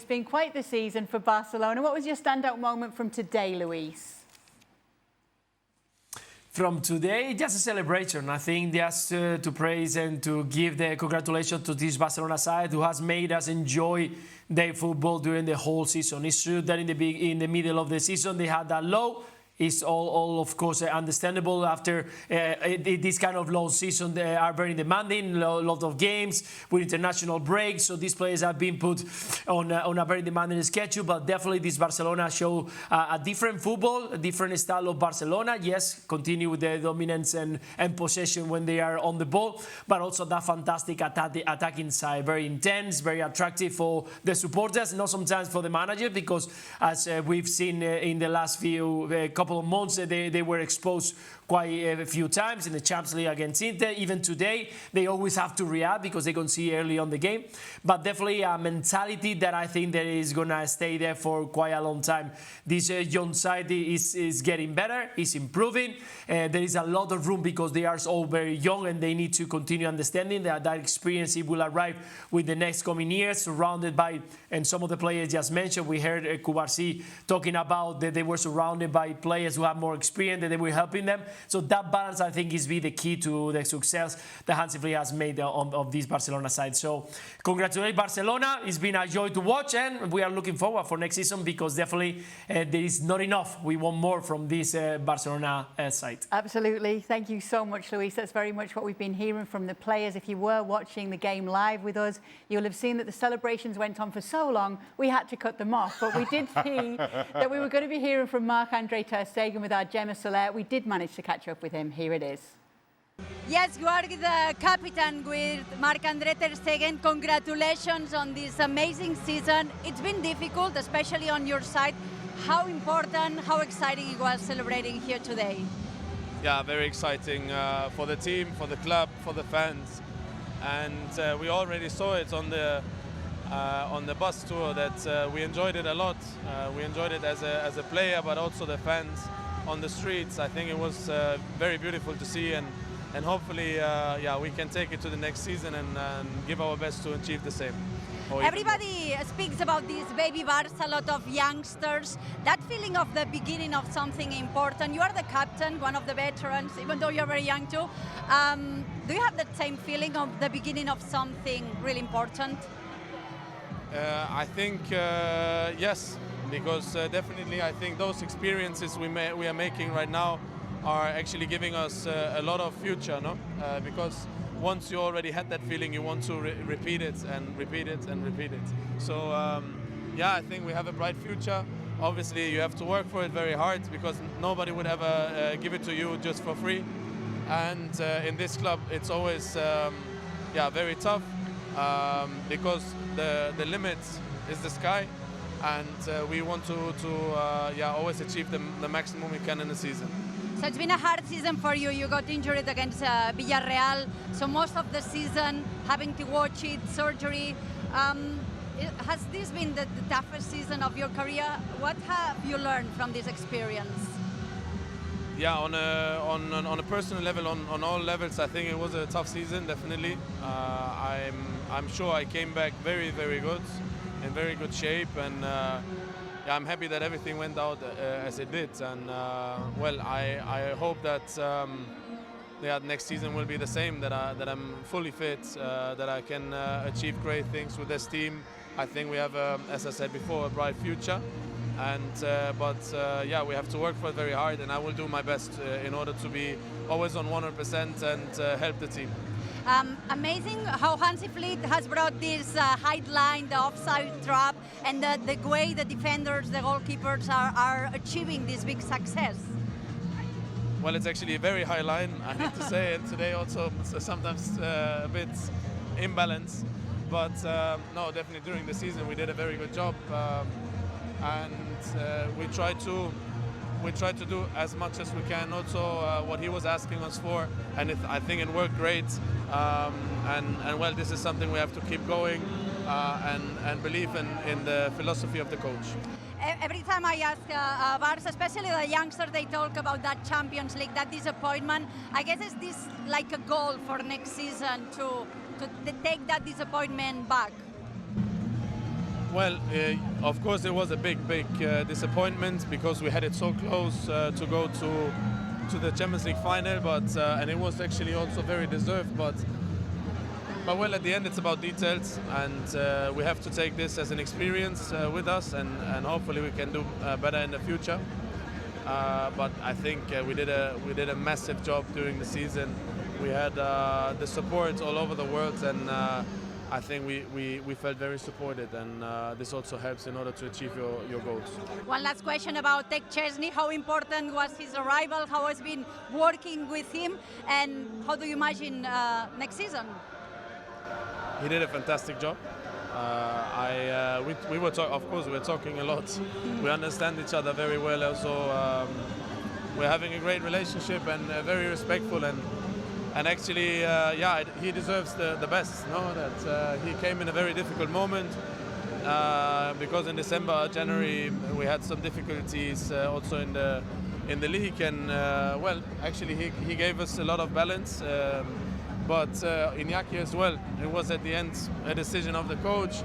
It's been quite the season for Barcelona. What was your standout moment from today, Luis? From today, just a celebration. I think just to praise and to give the congratulations to this Barcelona side who has made us enjoy their football during the whole season. It's true that in the middle of the season they had that low. It's all of course, understandable after this kind of long season. They are very demanding, a lot of games with international breaks. So these players have been put on a very demanding schedule. But definitely this Barcelona show a different football, a different style of Barcelona. Yes, continue with the dominance and possession when they are on the ball. But also that fantastic attacking side. Very intense, very attractive for the supporters. Not sometimes for the manager because as we've seen in the last few couple of months, they were exposed quite a few times in the Champions League against Inter. Even today, they always have to react because they can see early on the game. But definitely a mentality that I think that is going to stay there for quite a long time. This young side is getting better, is improving. There is a lot of room because they are all very young and they need to continue understanding that experience it will arrive with the next coming years, surrounded by, and some of the players just mentioned, we heard Cubarsí talking about that they were surrounded by players who have more experience, that they were helping them. So that balance, I think, is the key to the success that Hansi Flick has made of this Barcelona side. So congratulations, Barcelona. It's been a joy to watch, and we are looking forward for next season because definitely there is not enough. We want more from this Barcelona side. Absolutely. Thank you so much, Luis. That's very much what we've been hearing from the players. If you were watching the game live with us, you'll have seen that the celebrations went on for so long, we had to cut them off. But we did see that we were going to be hearing from Marc-Andre ter Stegen with our Gemma Soler. We did manage to catch up with him. Here it is. Yes, you are the captain with Marc-Andre ter Stegen. Congratulations on this amazing season. It's been difficult, especially on your side. How important, how exciting it was celebrating here today? Yeah, very exciting for the team, for the club, for the fans. And we already saw it on the bus tour that we enjoyed it a lot. We enjoyed it as a player, but also the fans on the streets. I think it was very beautiful to see, and hopefully yeah, we can take it to the next season and give our best to achieve the same. Everybody speaks about this baby Barca, a lot of youngsters. That feeling of the beginning of something important. You are the captain, one of the veterans, even though you're very young too. Do you have that same feeling of the beginning of something really important? I think yes, because definitely I think those experiences we are making right now are actually giving us a lot of future, no? Because once you already had that feeling, you want to repeat it and repeat it and repeat it. So yeah, I think we have a bright future. Obviously, you have to work for it very hard because nobody would ever give it to you just for free. And in this club, it's always yeah, very tough because the limit is the sky, and we want to yeah, always achieve the maximum we can in the season. So it's been a hard season for you. You got injured against Villarreal, so most of the season having to watch it, surgery. Has this been the toughest season of your career? What have you learned from this experience? Yeah, on a personal level, on all levels, I think it was a tough season, definitely. I'm sure I came back very, very good, in very good shape, and yeah, I'm happy that everything went out as it did. And well, I hope that yeah, next season will be the same. That I'm fully fit, that I can achieve great things with this team. I think we have, as I said before, a bright future. And but yeah, we have to work for it very hard, and I will do my best in order to be always on 100% and help the team. Amazing how Hansi Flick has brought this high line, the offside trap, and the way the defenders, the goalkeepers are achieving this big success. Well, it's actually a very high line, I need to say, and today also sometimes a bit imbalanced. But no, definitely during the season we did a very good job. And we try to do as much as we can. Also, what he was asking us for, and I think it worked great. And well, this is something we have to keep going and believe in the philosophy of the coach. Every time I ask Barca, especially the youngsters, they talk about that Champions League, that disappointment. I guess is this like a goal for next season to take that disappointment back? Well, of course, it was a big disappointment because we had it so close to go to the Champions League final, but and it was actually also very deserved. But well, at the end, it's about details, and we have to take this as an experience with us, and hopefully we can do better in the future. But I think we did a massive job during the season. We had the support all over the world, and I think we felt very supported, and this also helps in order to achieve your goals. One last question about Tech Chesney. How important was his arrival? How has bbeen working with him? And how do you imagine next season? He did a fantastic job. We were of course we were talking a lot. We understand each other very well. Also, we're having a great relationship and very respectful. And actually, he deserves the best. No, that he came in a very difficult moment because in December, January, we had some difficulties also in the league, and well, actually, he gave us a lot of balance. But Iñaki as well. It was at the end a decision of the coach.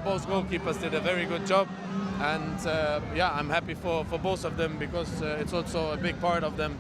Both goalkeepers did a very good job, and I'm happy for both of them because it's also a big part of them.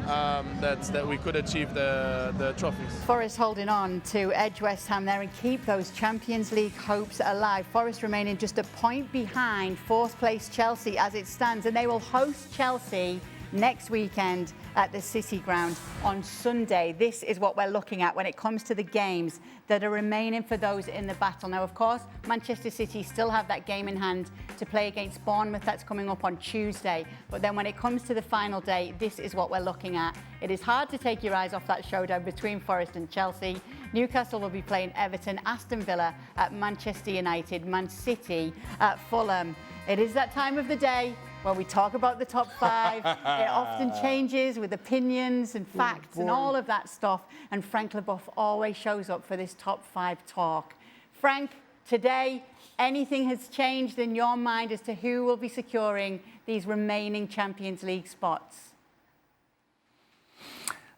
That we could achieve the trophies. Forest holding on to edge West Ham there and keep those Champions League hopes alive. Forest remaining just a point behind fourth place Chelsea as it stands, and they will host Chelsea next weekend at the City Ground on Sunday. This is what we're looking at when it comes to the games that are remaining for those in the battle. Now, of course, Manchester City still have that game in hand to play against Bournemouth. That's coming up on Tuesday. But then when it comes to the final day, this is what we're looking at. It is hard to take your eyes off that showdown between Forest and Chelsea. Newcastle will be playing Everton, Aston Villa at Manchester United, Man City at Fulham. It is that time of the day where we talk about the top five. It often changes with opinions and facts and all of that stuff. And Frank Leboeuf always shows up for this top five talk. Frank, today, anything has changed in your mind as to who will be securing these remaining Champions League spots?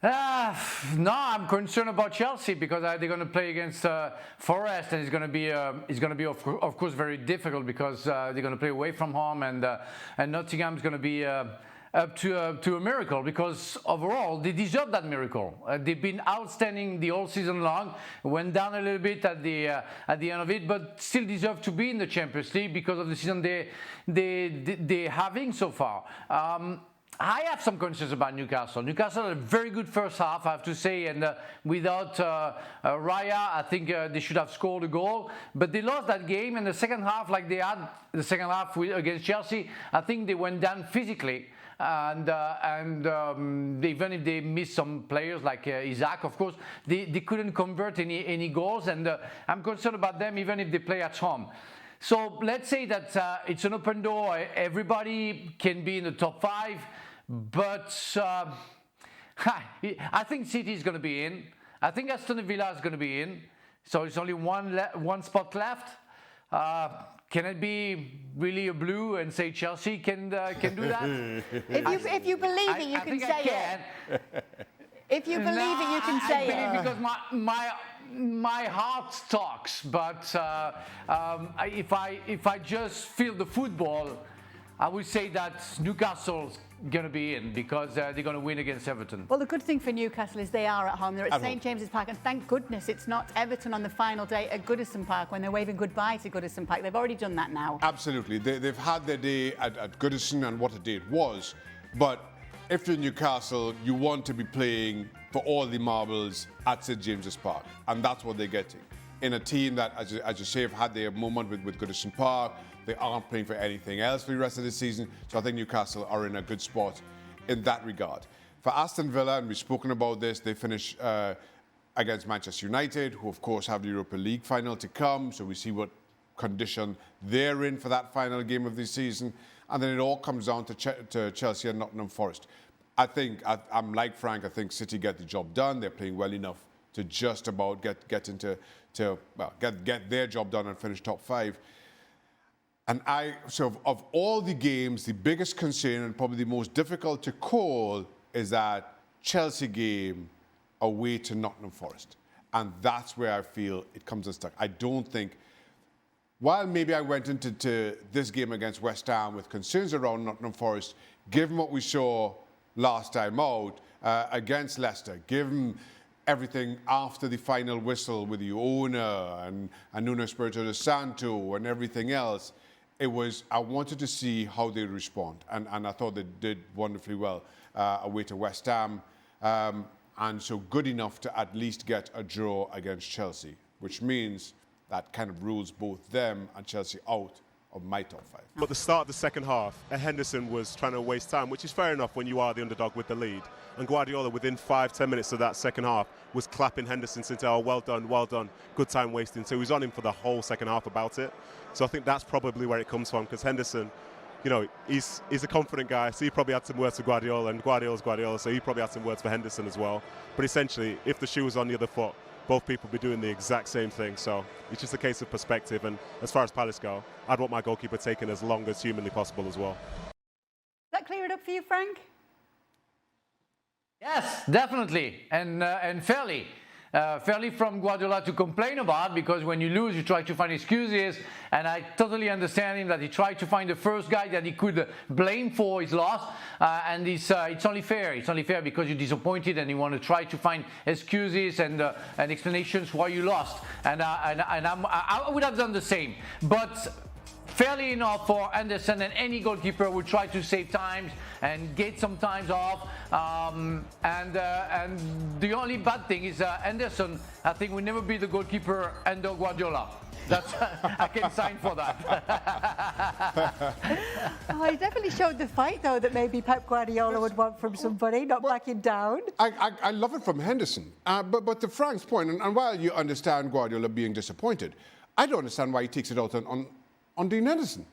No, I'm concerned about Chelsea because they're going to play against Forest, and it's going to be of course very difficult because they're going to play away from home, and Nottingham's going to be up to a miracle because overall they deserve that miracle. They've been outstanding the whole season long. Went down a little bit at the end of it, but still deserve to be in the Champions League because of the season they're having so far. I have some concerns about Newcastle. Newcastle had a very good first half, I have to say, and without Raya, I think they should have scored a goal. But they lost that game in the second half, like they had the second half against Chelsea. I think they went down physically, and even if they missed some players like Isaac, of course, they couldn't convert any goals, and I'm concerned about them even if they play at home. So let's say that it's an open door. Everybody can be in the top five. But I think City is going to be in. I think Aston Villa is going to be in. So it's only one spot left. Can it be really a blue and say Chelsea can do that? If you believe it, you can say it. If you believe it, you can say it. Because my heart talks. But if I just feel the football, I would say that Newcastle's going to be in because they're going to win against Everton. Well, the good thing for Newcastle is they are at home. They're at St James's Park, and thank goodness it's not Everton on the final day at Goodison Park when they're waving goodbye to Goodison Park. They've already done that now. Absolutely. They've had their day at Goodison and what a day it was. But if you're Newcastle, you want to be playing for all the marbles at St James's Park, and that's what they're getting. In a team that, as you say, have had their moment with Goodison Park. They aren't playing for anything else for the rest of the season. So I think Newcastle are in a good spot in that regard. For Aston Villa, and we've spoken about this, they finish against Manchester United, who of course have the Europa League final to come. So we see what condition they're in for that final game of the season. And then it all comes down to Chelsea and Nottingham Forest. I think, I'm like Frank, I think City get the job done. They're playing well enough to just about get their job done and finish top five. And so of all the games, the biggest concern and probably the most difficult to call is that Chelsea game away to Nottingham Forest. And that's where I feel it comes unstuck. I don't think while maybe I went into this game against West Ham with concerns around Nottingham Forest, given what we saw last time out against Leicester, given everything after the final whistle with the owner and Nuno Espirito Santo and everything else, I wanted to see how they respond. And I thought they did wonderfully well away to West Ham. And so good enough to at least get a draw against Chelsea, which means that kind of rules both them and Chelsea out of my top 5. At the start of the second half, Henderson was trying to waste time, which is fair enough when you are the underdog with the lead. And Guardiola, within 5-10 minutes of that second half, was clapping Henderson, saying, "Oh, well done, good time wasting." So he was on him for the whole second half about it. So I think that's probably where it comes from, because Henderson, you know, he's a confident guy, so he probably had some words for Guardiola, and Guardiola's Guardiola, so he probably had some words for Henderson as well. But essentially, if the shoe was on the other foot, both people would be doing the exact same thing. So it's just a case of perspective. And as far as Palace go, I'd want my goalkeeper taken as long as humanly possible as well. Does that clear it up for you, Frank? Yes, definitely, and fairly. Fairly from Guardiola to complain about, because when you lose, you try to find excuses, and I totally understand him that he tried to find the first guy that he could blame for his loss, and it's only fair. It's only fair because you're disappointed and you want to try to find excuses and explanations why you lost, and I would have done the same, but fairly enough for Anderson, and any goalkeeper would try to save times and get some times off. And the only bad thing is Anderson, I think, will never be the goalkeeper under Guardiola. That's I can sign for that. Oh, he definitely showed the fight, though, that maybe Pep Guardiola would want from somebody, not backing down. I love it from Henderson. But to Frank's point, and while you understand Guardiola being disappointed, I don't understand why he takes it out on Dean Henderson.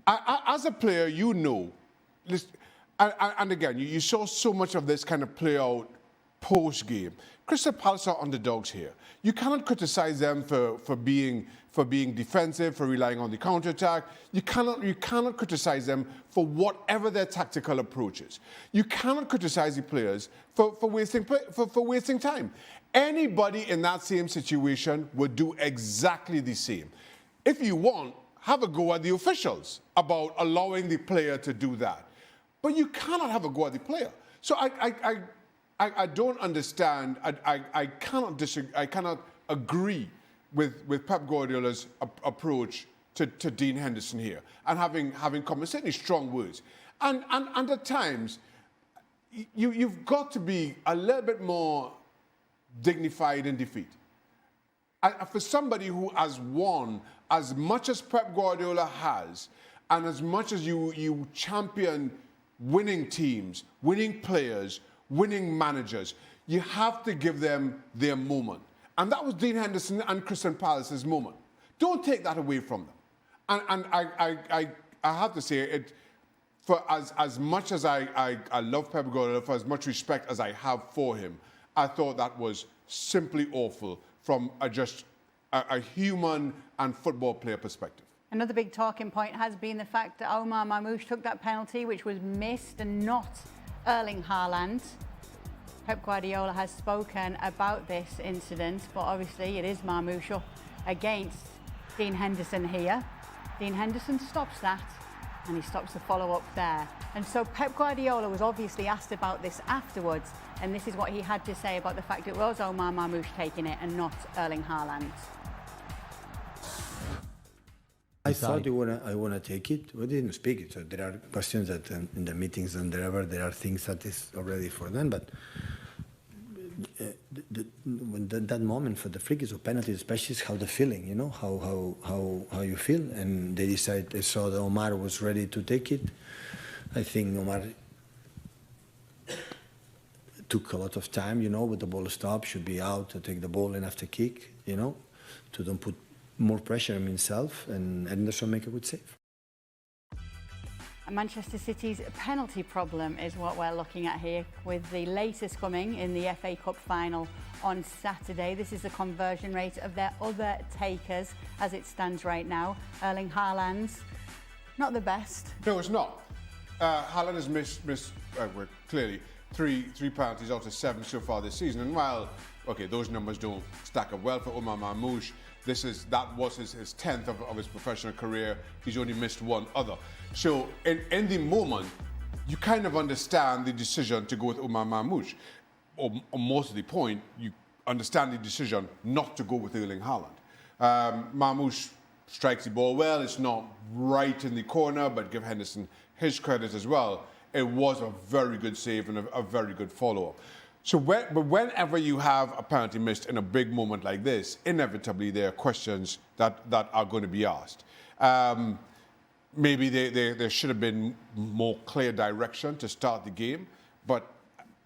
As a player, you know, and again, you saw so much of this kind of play out post-game. Crystal Palace are underdogs here. You cannot criticize them for being defensive, for relying on the counter-attack. You cannot criticize them for whatever their tactical approach is. You cannot criticize the players for wasting time. Anybody in that same situation would do exactly the same. If you want, have a go at the officials about allowing the player to do that. But you cannot have a go at the player. So I don't understand. I cannot disagree. I cannot agree with Pep Guardiola's approach to Dean Henderson here, and having come certainly strong words. And at times, you've got to be a little bit more dignified in defeat. For somebody who has won as much as Pep Guardiola has, and as much as you champion winning teams, winning players, winning managers, you have to give them their moment. And that was Dean Henderson and Crystal Palace's moment. Don't take that away from them. And I have to say, it, for as much as I love Pep Guardiola, for as much respect as I have for him, I thought that was simply awful from a human and football player perspective. Another big talking point has been the fact that Omar Marmoush took that penalty, which was missed, and not Erling Haaland. Pep Guardiola has spoken about this incident, but obviously it is Marmoush up against Dean Henderson here. Dean Henderson stops that, and he stops the follow-up there. And so Pep Guardiola was obviously asked about this afterwards, and this is what he had to say about the fact it was Omar Marmoush taking it and not Erling Haaland. I thought I wanna take it. We didn't speak it. So there are questions that in the meetings and wherever there are things that is already for them. But when that moment for the free kick or penalty, especially, is how the feeling, you know, how you feel. And they decided. They saw that Omar was ready to take it. I think Omar took a lot of time, you know, with the ball stop, should be out to take the ball and after kick, you know, to don't put more pressure on himself, and Henderson make a good save. Manchester City's penalty problem is what we're looking at here, with the latest coming in the FA Cup final on Saturday. This is the conversion rate of their other takers as it stands right now. Erling Haaland's not the best. No, it's not. Haaland has missed clearly three penalties out of 7 so far this season. And while, okay, those numbers don't stack up well for Omar Marmoush, That was his 10th of his professional career. He's only missed one other. So in the moment, you kind of understand the decision to go with Omar Marmoush. Or most of the point, you understand the decision not to go with Erling Haaland. Marmoush strikes the ball well. It's not right in the corner, but give Henderson his credit as well. It was a very good save and a very good follow-up. So but whenever you have a penalty missed in a big moment like this, inevitably there are questions that are going to be asked. Maybe there should have been more clear direction to start the game, but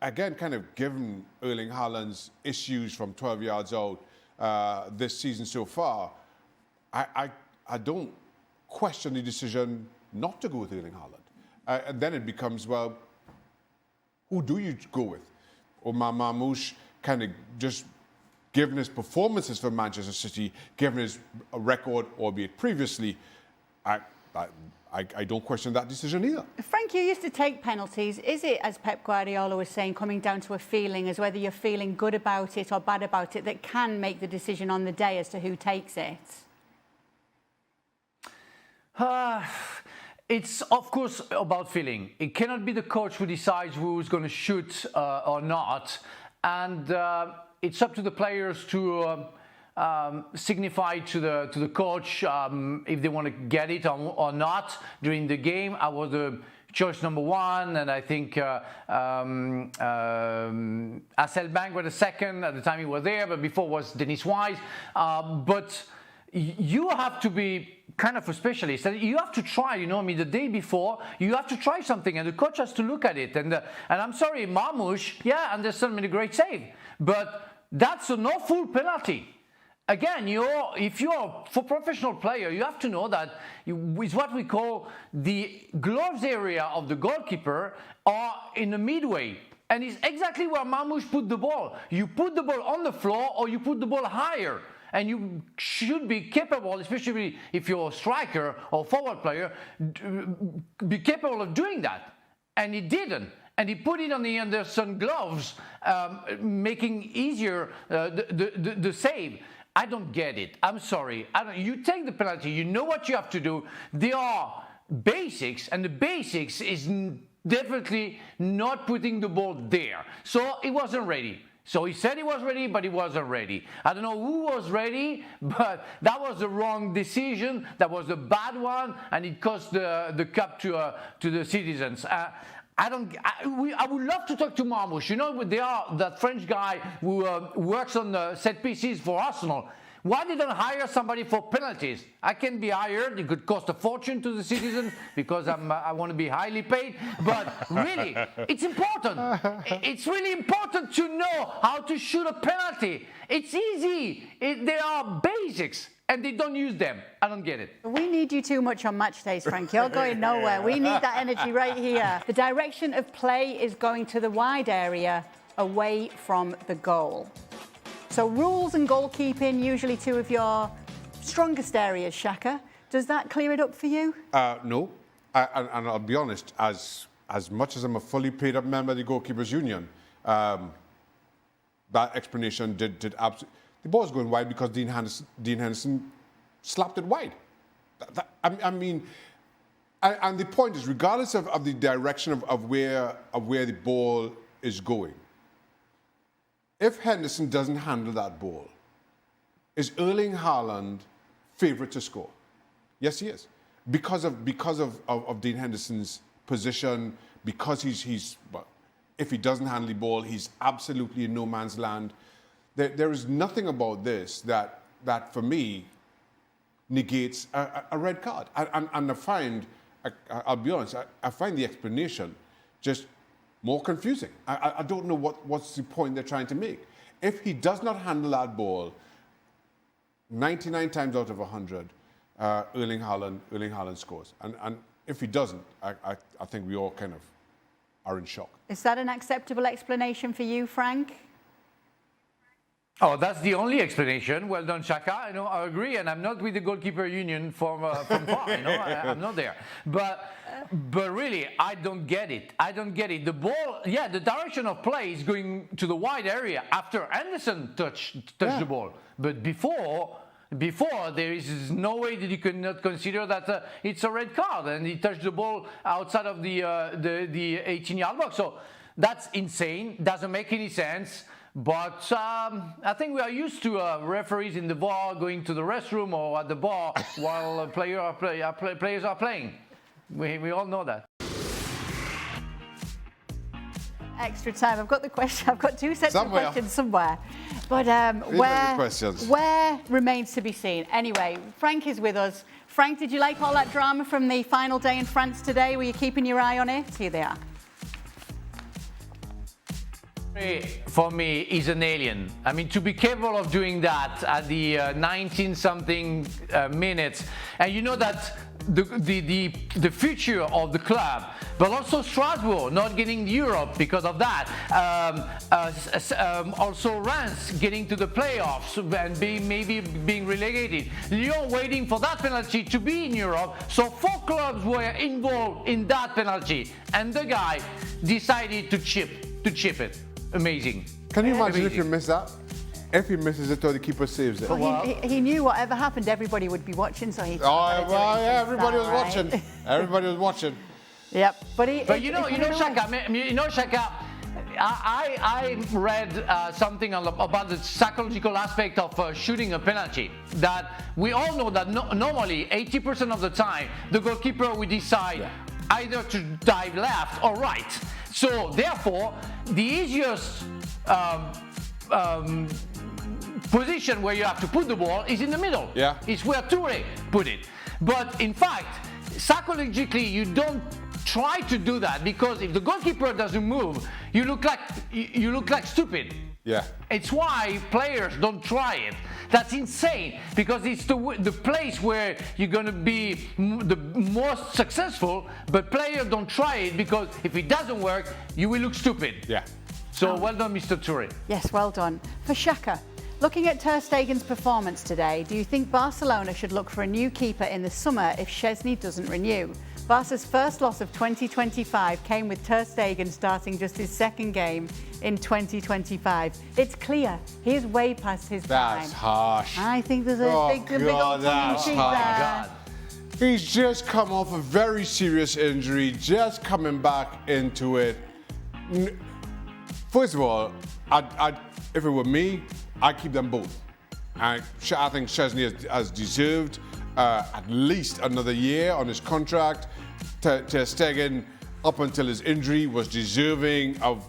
again, kind of given Erling Haaland's issues from 12 yards out this season so far, I don't question the decision not to go with Erling Haaland. And then it becomes, well, who do you go with? Omar Marmoush, kind of just given his performances for Manchester City, given his record, albeit previously, I don't question that decision either. Frank, you used to take penalties. Is it, as Pep Guardiola was saying, coming down to a feeling, as whether you're feeling good about it or bad about it, that can make the decision on the day as to who takes it? It's, of course, about feeling. It cannot be the coach who decides who's going to shoot or not. And it's up to the players to signify to the coach if they want to get it or not during the game. I was the choice number one, and I think Hasselbank was the second. At the time he was there, but before was Dennis Wise. But you have to be kind of a specialist. You have to try, the day before, you have to try something, and the coach has to look at it. And I'm sorry, Marmoush, Anderson made a great save, but that's a no-full penalty. Again, if you're a professional player, you have to know that it's what we call the gloves area of the goalkeeper are in the midway. And it's exactly where Marmoush put the ball. You put the ball on the floor or you put the ball higher. And you should be capable, especially if you're a striker or forward player, be capable of doing that. And he didn't. And he put it on the Anderson gloves, making easier the save. I don't get it. I'm sorry. You take the penalty. You know what you have to do. There are basics, and the basics is definitely not putting the ball there. So he wasn't ready. So he said he was ready, but he wasn't ready. I don't know who was ready, but that was the wrong decision. That was a bad one, and it cost the cup to the citizens. I would love to talk to Marmoush. They are that French guy who works on the set pieces for Arsenal. Why didn't hire somebody for penalties? I can be hired. It could cost a fortune to the citizens because I want to be highly paid. But really, it's important. It's really important to know how to shoot a penalty. It's easy. There are basics. And they don't use them. I don't get it. We need you too much on match days, Frank. You're going nowhere. We need that energy right here. The direction of play is going to the wide area, away from the goal. So rules and goalkeeping, usually two of your strongest areas, Shaka. Does that clear it up for you? No. And I'll be honest, as much as I'm a fully paid up member of the Goalkeepers Union, that explanation did absolutely... The ball was going wide because Dean Henderson slapped it wide. And the point is, regardless of the direction of where the ball is going, if Henderson doesn't handle that ball, is Erling Haaland favourite to score? Yes, he is. Because of Dean Henderson's position, because if he doesn't handle the ball, he's absolutely in no man's land. There is nothing about this that for me negates a red card. And I find, I'll be honest, I find the explanation just more confusing. I don't know what's the point they're trying to make. If he does not handle that ball, 99 times out of 100, Erling Haaland scores. And if he doesn't, I think we all kind of are in shock. Is that an acceptable explanation for you, Frank? Oh, that's the only explanation. Well done, Shaka. I agree, and I'm not with the goalkeeper union from far. I'm not there. But really, I don't get it. The ball, the direction of play is going to the wide area after Anderson touched the ball. But before, Before, there is no way that you cannot consider that it's a red card, and he touched the ball outside of the 18-yard box. So that's insane. Doesn't make any sense. But I think we are used to referees in the bar going to the restroom or at the bar while players are playing. We all know that. Extra time. I've got the question. I've got two sets of questions somewhere. But where remains to be seen. Anyway, Frank is with us. Frank, did you like all that drama from the final day in France today? Were you keeping your eye on it? Here they are. For me, he's an alien. I mean, to be capable of doing that at the 19-something minutes, and you know that the future of the club, but also Strasbourg not getting Europe because of that. Also Reims getting to the playoffs and maybe being relegated. Lyon waiting for that penalty to be in Europe. So 4 clubs were involved in that penalty, and the guy decided to chip it. Amazing. Can you imagine Amazing. if you miss that? If he misses it or the keeper saves it? Well, he knew whatever happened, everybody would be watching, so he. Yeah, everybody was watching. Everybody was watching. Yep, but you know, Shaka. I read something about the psychological aspect of shooting a penalty. That we all know that normally 80% of the time the goalkeeper will decide either to dive left or right. So therefore, the easiest position where you have to put the ball is in the middle. Yeah. It's where Touré put it. But in fact, psychologically, you don't try to do that, because if the goalkeeper doesn't move, you look like stupid. Yeah. It's why players don't try it. That's insane, because it's the place where you're going to be the most successful, but players don't try it, because if it doesn't work, you will look stupid. Yeah. So well done, Mr. Touré. Yes, well done. For Shaka, looking at Ter Stegen's performance today, do you think Barcelona should look for a new keeper in the summer if Szczęsny doesn't renew? Barca's first loss of 2025 came with Ter Stegen starting just his second game in 2025. It's clear he is way past his prime. That's harsh. I think there's a big old that's cheek harsh. there. He's just come off a very serious injury, just coming back into it. First of all, if it were me, I'd keep them both. I think Szczęsny has deserved at least another year on his contract. Ter Stegen, up until his injury, was deserving of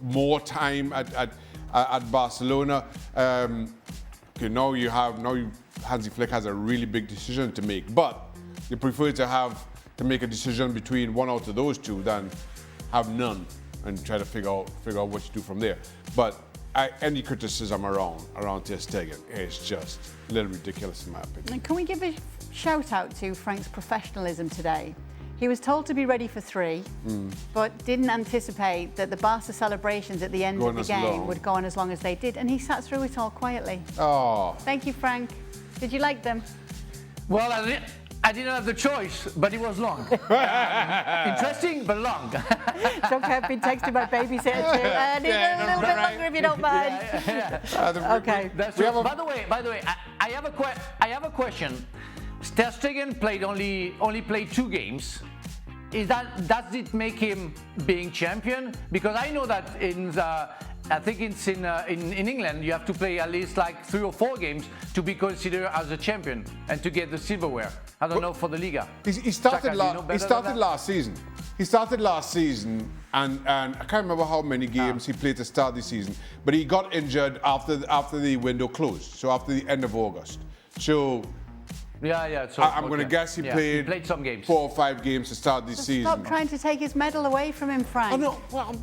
more time at Barcelona. Now Hansi Flick has a really big decision to make, but you prefer to make a decision between one out of those two than have none and try to figure out what you do from there. But any criticism around Ter Stegen is just a little ridiculous in my opinion. And can we give a shout out to Frank's professionalism today? He was told to be ready for 3, but didn't anticipate that the Barca celebrations at the end of the game would go on as long as they did, and he sat through it all quietly. Oh. Thank you, Frank. Did you like them? Well, I didn't have the choice, but it was long. Interesting, but long. It's okay, I've been texting my babysitter too. I need a little bit longer if you don't mind. Okay. That's true. By the way, I have a question. Ter Stegen only played 2 games. Does it make him being champion? Because I know that I think it's in England you have to play at least like 3 or 4 games to be considered as a champion and to get the silverware. I don't know for the Liga. He started last season. He started last season, and I can't remember how many games he played to start the season. But he got injured after the window closed, so after the end of August. So. Yeah. So I'm going to guess he played some games. 4 or 5 games to start this season. Stop trying to take his medal away from him, Frank. Oh no, well,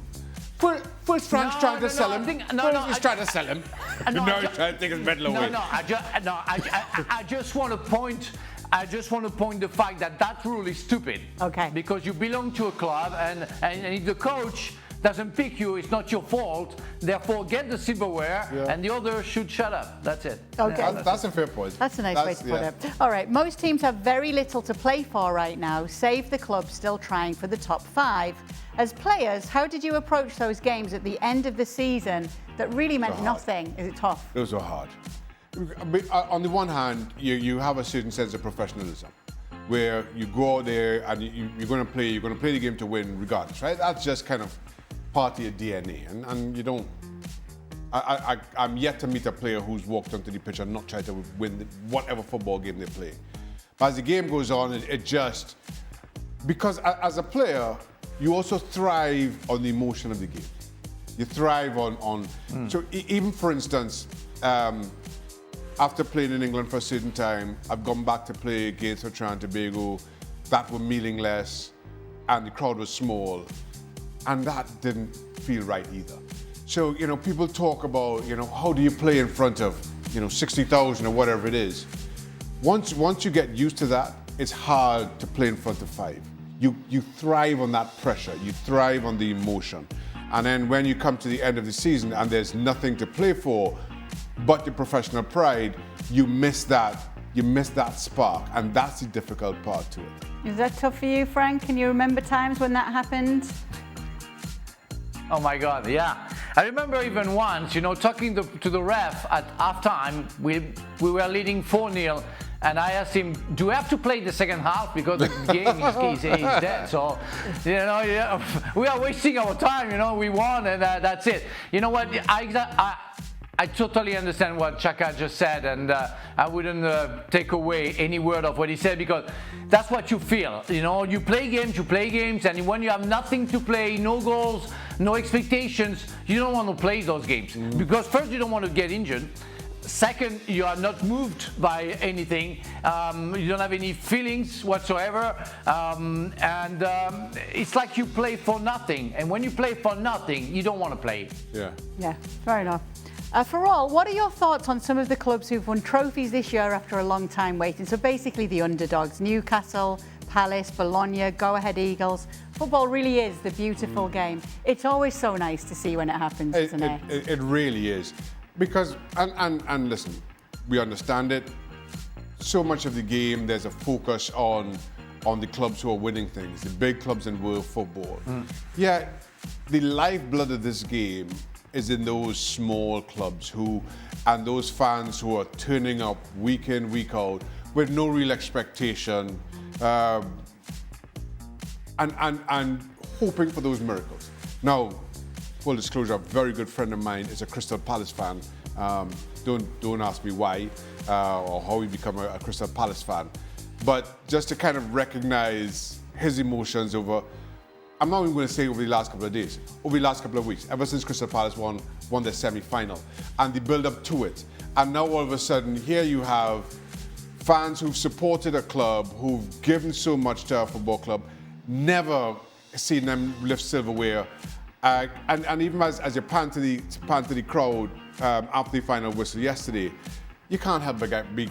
first Frank's trying to sell him. He's trying to sell him. Now he's trying to take his medal away. I just want to point. The fact that rule is stupid. Okay. Because you belong to a club, and if the coach doesn't pick you, it's not your fault. Therefore, get the silverware, and the other should shut up. That's it. Okay. That's a fair point. That's a nice way to put it. All right, most teams have very little to play for right now, save the club still trying for the top 5. As players, how did you approach those games at the end of the season that really meant nothing? Is it tough? Those were hard. On the one hand, you have a certain sense of professionalism, where you go out there and you're going to play the game to win regardless, right? That's just kind of part of your DNA, and you don't. I'm yet to meet a player who's walked onto the pitch and not tried to win whatever football game they play. But as the game goes on, it just, because as a player, you also thrive on the emotion of the game. You thrive on so even for instance, after playing in England for a certain time, I've gone back to play against Trinidad and Tobago that were meaningless and the crowd was small, and that didn't feel right either. So, people talk about, how do you play in front of, 60,000 or whatever it is. Once you get used to that, it's hard to play in front of 5. You thrive on that pressure, you thrive on the emotion. And then when you come to the end of the season and there's nothing to play for but the professional pride, you miss that spark, and that's the difficult part to it. Is that tough for you, Frank? Can you remember times when that happened? Oh my God, yeah. I remember even once, talking to the ref at halftime, we were leading 4-0, and I asked him, do we have to play the second half? Because the game is dead. So, we are wasting our time, we won, and that's it. You know what, I totally understand what Chaka just said, and I wouldn't take away any word of what he said, because that's what you feel. You play games, and when you have nothing to play, no goals, no expectations, you don't want to play those games. Because first, you don't want to get injured. Second, you are not moved by anything. You don't have any feelings whatsoever. It's like you play for nothing. And when you play for nothing, you don't want to play. Yeah, fair enough. For all, what are your thoughts on some of the clubs who've won trophies this year after a long time waiting? So basically the underdogs, Newcastle, Palace, Bologna, Go Ahead Eagles. Football really is the beautiful game. It's always so nice to see when it happens, isn't it? It really is. Because, and listen, we understand it. So much of the game, there's a focus on the clubs who are winning things, the big clubs in world football. Yeah, the lifeblood of this game is in those small clubs and those fans who are turning up week in, week out with no real expectation, and hoping for those miracles. Now, full disclosure, a very good friend of mine is a Crystal Palace fan. Don't ask me why or how he became a Crystal Palace fan, but just to kind of recognize his emotions over, I'm not even going to say over the last couple of days, over the last couple of weeks, ever since Crystal Palace won their semi-final, and the build-up to it. And now all of a sudden, here you have fans who've supported a club, who've given so much to our football club, never seen them lift silverware. And even as you pan to the crowd after the final whistle yesterday, you can't help but be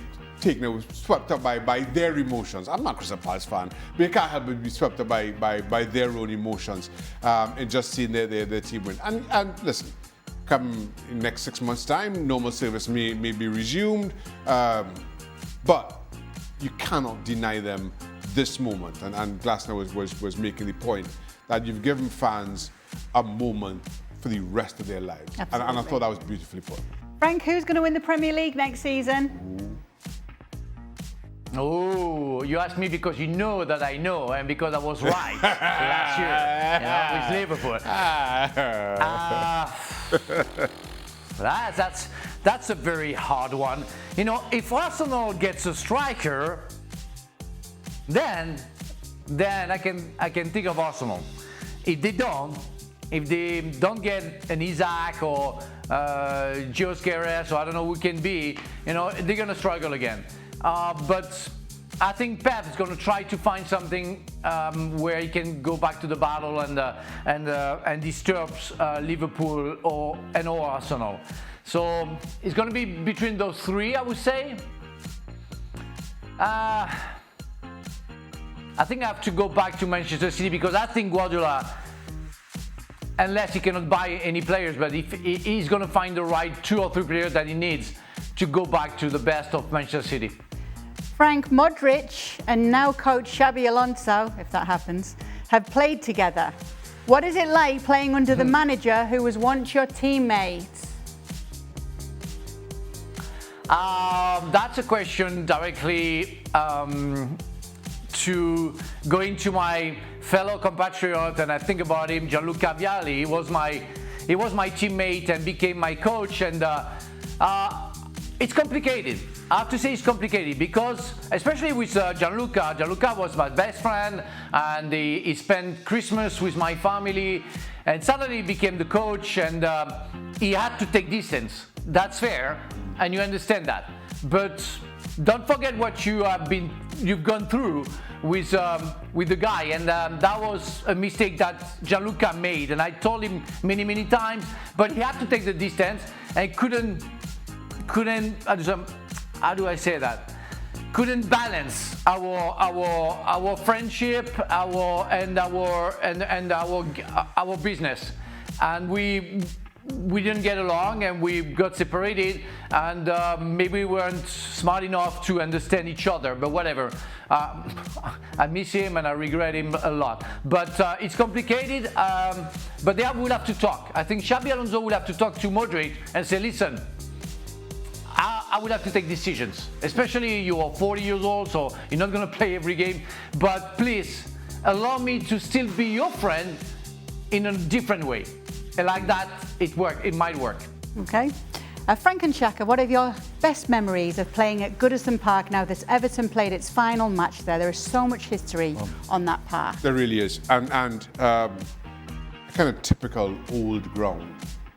swept up by their emotions. I'm not a Crystal Palace fan, but you can't help but be swept up by their own emotions and just seeing their team win. And listen, come in next 6 months' time, normal service may be resumed, but you cannot deny them this moment. And Glasner was making the point that you've given fans a moment for the rest of their lives. And I thought that was beautifully put. Frank, who's going to win the Premier League next season? Oh, you asked me because you know that I know, and because I was right last year with Liverpool. That's a very hard one. If Arsenal gets a striker, then I can think of Arsenal. If they don't get an Isaac or Jose Guerres, or I don't know who it can be, they're going to struggle again. But I think Pep is going to try to find something where he can go back to the battle and disturbs Liverpool or Arsenal. So it's going to be between those three, I would say. I think I have to go back to Manchester City, because I think Guardiola, unless he cannot buy any players, but if he's going to find the right 2 or 3 players that he needs to go back to the best of Manchester City. Frank, Modric and now coach Xabi Alonso, if that happens, have played together. What is it like playing under the manager who was once your teammate? That's a question directly to going to my fellow compatriot, and I think about him, Gianluca Vialli. He was my teammate and became my coach, and it's complicated. I have to say it's complicated because, especially with Gianluca was my best friend, and he spent Christmas with my family, and suddenly he became the coach, and he had to take distance. That's fair, and you understand that. But don't forget what you've gone through with the guy, and that was a mistake that Gianluca made, and I told him many times, but he had to take the distance and couldn't how do I say that? Couldn't balance our friendship, our business, and we didn't get along, and we got separated, and maybe we weren't smart enough to understand each other, but whatever. I miss him and I regret him a lot. But it's complicated, but they will have to talk. I think Xabi Alonso will have to talk to Modric and say, listen, I will have to take decisions, especially you are 40 years old, so you're not going to play every game, but please allow me to still be your friend in a different way. And like that, it might work. Okay. Frank and Xhaka, what are your best memories of playing at Goodison Park now that Everton played its final match there? There is so much history on that park. There really is. And a kind of typical old ground,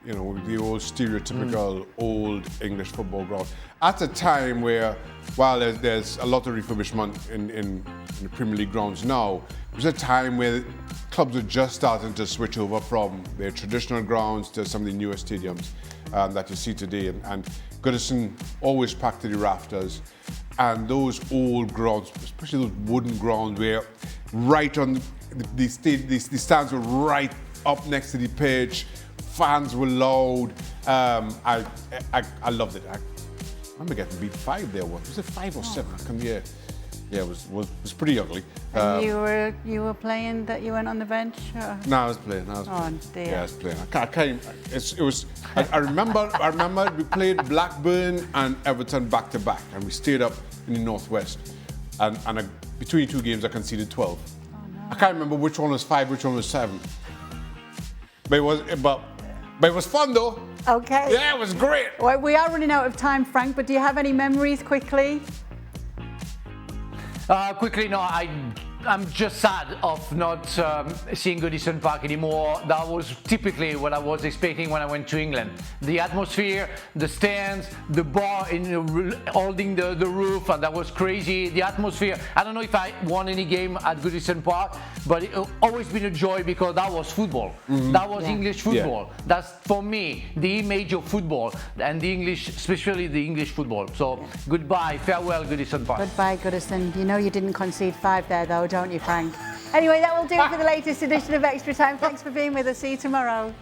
you know, the old stereotypical old English football ground. At a time where, while there's a lot of refurbishment in the Premier League grounds now, it was a time where clubs were just starting to switch over from their traditional grounds to some of the newer stadiums that you see today. And Goodison always packed to the rafters. And those old grounds, especially those wooden grounds where right on the stands were right up next to the pitch, fans were loud. I loved it. I remember getting beat 5 there. Was it 5 or 7? I can't hear. Yeah, it was pretty ugly. And you were playing that you went on the bench? Or? No, I was playing. Oh dear. Yeah, I was playing. I remember we played Blackburn and Everton back to back, and we stayed up in the northwest. And between 2 games, I conceded 12. Oh, no. I can't remember which one was 5, which one was 7. But it was fun though. Okay. Yeah, it was great. Well, we are running out of time, Frank. But do you have any memories quickly? Quickly, no, I'm just sad of not seeing Goodison Park anymore. That was typically what I was expecting when I went to England. The atmosphere, the stands, the bar holding the roof, and that was crazy. The atmosphere, I don't know if I won any game at Goodison Park, but it's always been a joy because that was football. Mm-hmm. That was English football. Yeah. That's, for me, the image of football, and the English, especially the English football. So goodbye, farewell Goodison Park. Goodbye Goodison. You know you didn't concede 5 there though, don't you, Frank? Anyway, that will do it for the latest edition of Extra Time. Thanks for being with us. See you tomorrow.